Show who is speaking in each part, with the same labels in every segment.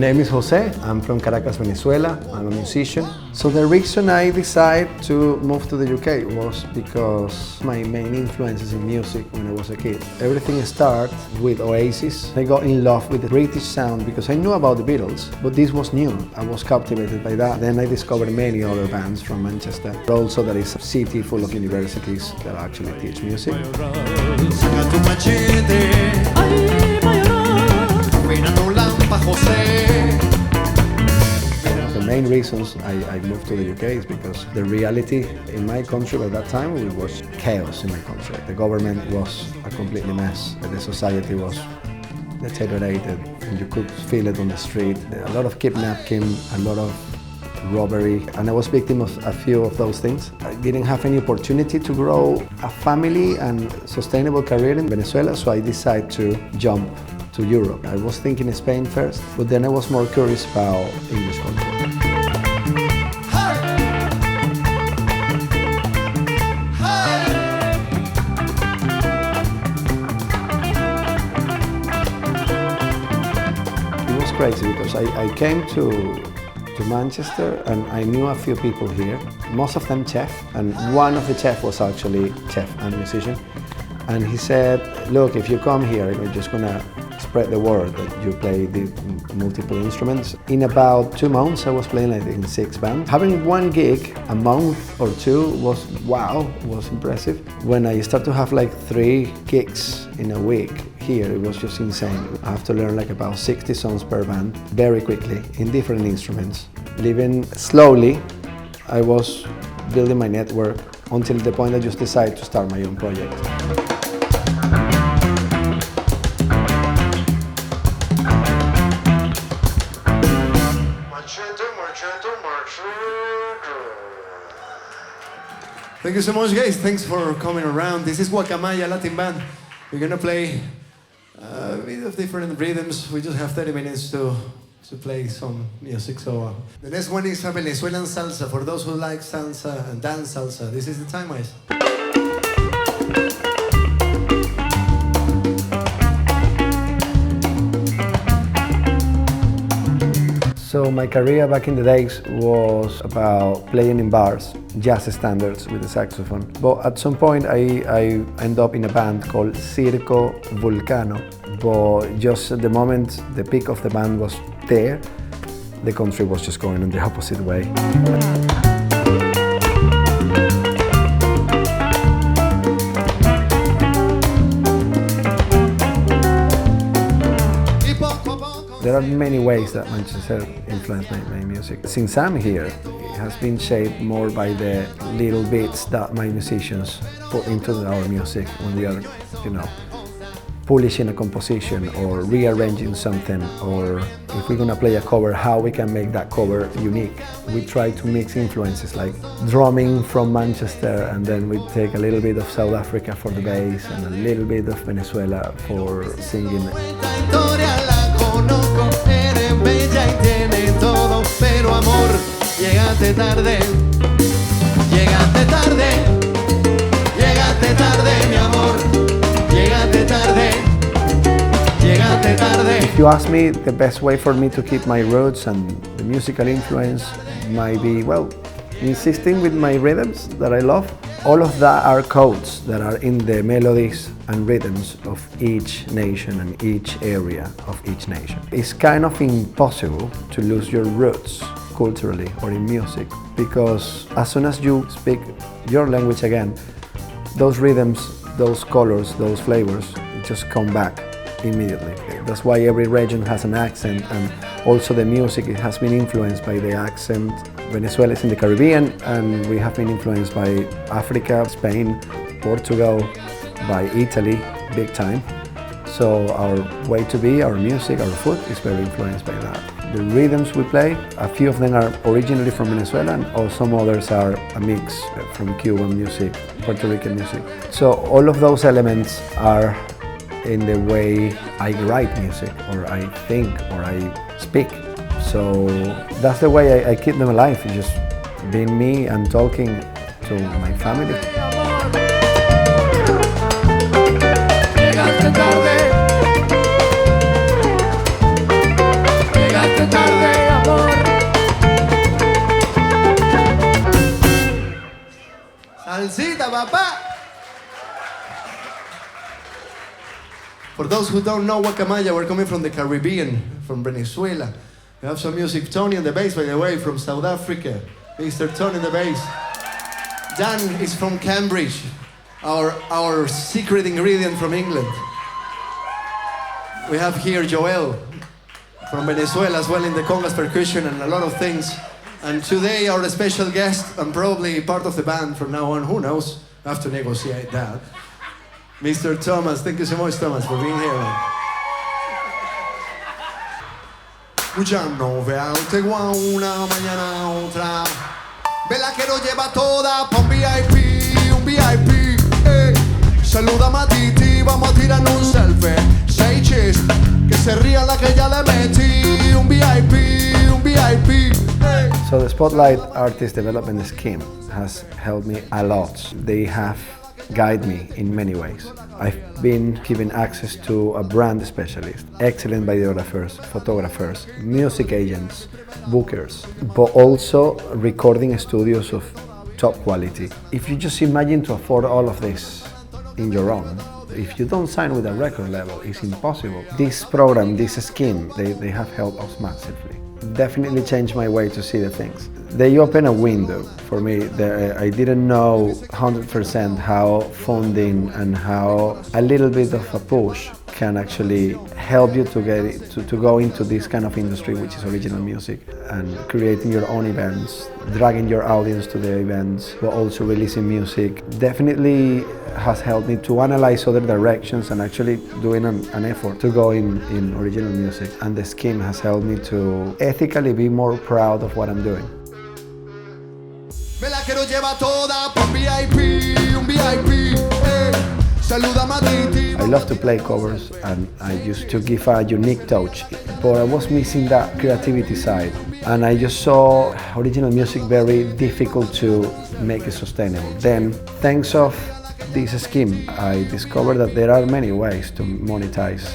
Speaker 1: name is Jose. I'm from Caracas, Venezuela. I'm a musician. So the reason I decided to move to the UK was because my main influences in music when I was a kid. Everything started with Oasis. I got in love with the British sound because I knew about the Beatles, but this was new. I was captivated by that. Then I discovered many other bands from Manchester. Also, there is a city full of universities that actually teach music. The main reasons I moved to the UK is because the reality in my country at that time was chaos in my country. The government was a complete mess. The society was deteriorated and you could feel it on the street. A lot of kidnapping, a lot of robbery, and I was victim of a few of those things. I didn't have any opportunity to grow a family and sustainable career in Venezuela, so I decided to jump to Europe. I was thinking Spain first, but then I was more curious about English culture. It was crazy because I came to Manchester and I knew a few people here, most of them chef, and one of the chefs was actually chef and musician. And he said, look, if you come here, we're just gonna spread the word that you play the multiple instruments. In about 2 months, I was playing like in 6 bands. Having one gig a month or 2 was, wow, was impressive. When I started to have like 3 gigs in a week here, it was just insane. I have to learn like about 60 songs per band very quickly in different instruments. Living slowly, I was building my network until the point I just decided to start my own project.
Speaker 2: Thank you so much, guys. Thanks for coming around. This is Guacamaya Latin Band. We're gonna play a bit of different rhythms. We just have 30 minutes to play some music. So the next one is a Venezuelan salsa. For those who like salsa and dance salsa, this is the time, guys.
Speaker 1: So my career back in the days was about playing in bars, jazz standards with the saxophone. But at some point I ended up in a band called Circo Vulcano. But just at the moment the peak of the band was there, the country was just going in the opposite way. There are many ways that Manchester influenced my music. Since I'm here, it has been shaped more by the little bits that my musicians put into our music when we are, polishing a composition or rearranging something, or if we're gonna play a cover, how we can make that cover unique. We try to mix influences like drumming from Manchester, and then we take a little bit of South Africa for the bass and a little bit of Venezuela for singing.
Speaker 2: Eres bella y tienes todo, pero amor, llegaste tarde, llegaste tarde, llegaste tarde, mi amor, llegaste tarde, llegaste tarde.
Speaker 1: If you ask me, the best way for me to keep my roots and the musical influence might be, insisting with my rhythms that I love. All of that are codes that are in the melodies and rhythms of each nation and each area of each nation. It's kind of impossible to lose your roots culturally or in music, because as soon as you speak your language again, those rhythms, those colors, those flavors just come back immediately. That's why every region has an accent, and also the music, it has been influenced by the accent. Venezuela is in the Caribbean, and we have been influenced by Africa, Spain, Portugal, by Italy, big time. So our way to be, our music, our food is very influenced by that. The rhythms we play, a few of them are originally from Venezuela, and some others are a mix from Cuban music, Puerto Rican music. So all of those elements are in the way I write music, or I think, or I speak. So that's the way I keep them alive, just being me and talking to my family.
Speaker 2: Llegaste tarde, Alcita, papá. For those who don't know Guacamaya, we're coming from the Caribbean, from Venezuela. We have some music. Tony on the bass, by the way, from South Africa. Mr. Tony on the bass. Dan is from Cambridge, our secret ingredient from England. We have here Joel from Venezuela as well in the congas percussion and a lot of things. And today our special guest and probably part of the band from now on, who knows? I have to negotiate that. Mr. Tomas, thank you so much, Tomas, for being here, man. Escuchando, vea usted una mañana otra. Vela que lo lleva toda pa' un VIP, Saluda a Matiti, vamos a tirar un selfie. Say cheese, que se ría la que ya le metí. Un VIP,
Speaker 1: So the Spotlight Artist Development Scheme has helped me a lot. They have guided me in many ways. I've been given access to a brand specialist, excellent videographers, photographers, music agents, bookers, but also recording studios of top quality. If you just imagine to afford all of this in your own, if you don't sign with a record label, it's impossible. This program, this scheme, they have helped us massively. Definitely changed my way to see the things. They open a window for me. I didn't know 100% how funding and how a little bit of a push can actually help you to get it, to go into this kind of industry, which is original music, and creating your own events, dragging your audience to the events, but also releasing music. Definitely has helped me to analyze other directions and actually doing an effort to go in original music. And the scheme has helped me to ethically be more proud of what I'm doing. I love to play covers and I used to give a unique touch, but I was missing that creativity side, and I just saw original music very difficult to make it sustainable. Then, thanks of this scheme, I discovered that there are many ways to monetize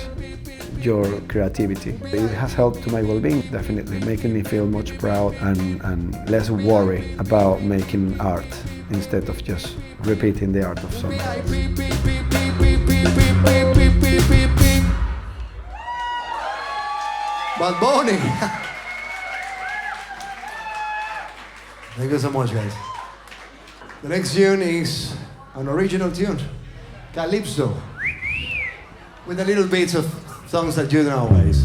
Speaker 1: your creativity. It has helped to my well-being, definitely, making me feel much proud and less worried about making art instead of just repeating the art of someone else.
Speaker 2: Bad Bunny. Thank you so much, guys. The next tune is an original tune, Calypso, with a little bits of songs that you know always.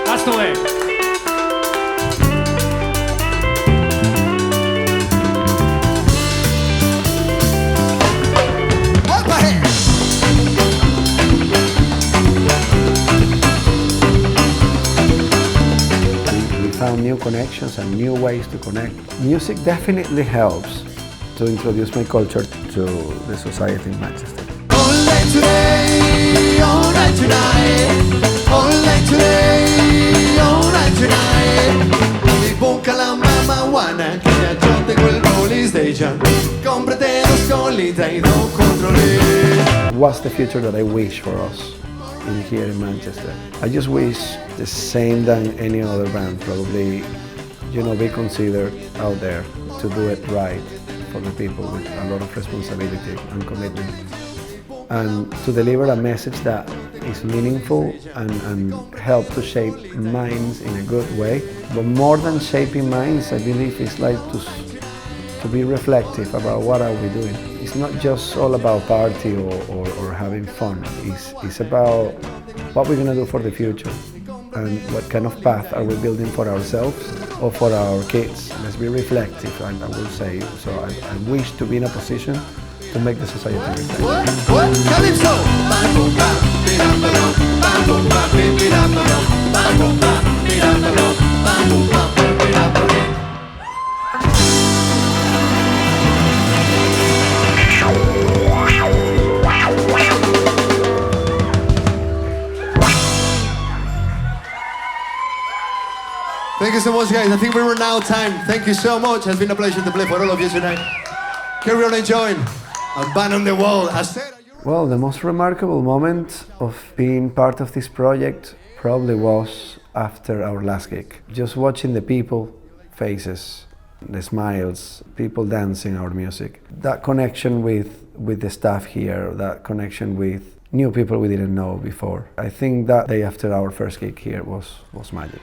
Speaker 3: That's the way.
Speaker 1: We found new connections and new ways to connect. Music definitely helps to introduce my culture to the society in Manchester.
Speaker 2: All night today, all night tonight, all night today, all night tonight. Mi boca la marijuana, que ya yo tengo el police station. Cómprate dos colitas y dos controles.
Speaker 1: What's the future that I wish for us in here in Manchester? I just wish the same than any other band, probably, be considered out there to do it right for the people with a lot of responsibility and commitment, and to deliver a message that is meaningful and help to shape minds in a good way. But more than shaping minds, I believe it's like to be reflective about what are we doing. It's not just all about party or having fun. It's about what we're gonna do for the future and what kind of path are we building for ourselves or for our kids. Let's be reflective, I will say. So I wish to be in a position to make the society reflect.
Speaker 2: Calypso! Thank you so much, guys. I think we run out of time. Thank you so much. It's been a pleasure to play for all of you tonight. Carry on enjoying a band on the wall.
Speaker 1: Well, the most remarkable moment of being part of this project probably was after our last gig. Just watching the people, faces, the smiles, people dancing our music. That connection with the staff here, that connection with new people we didn't know before. I think that day after our first gig here was magic.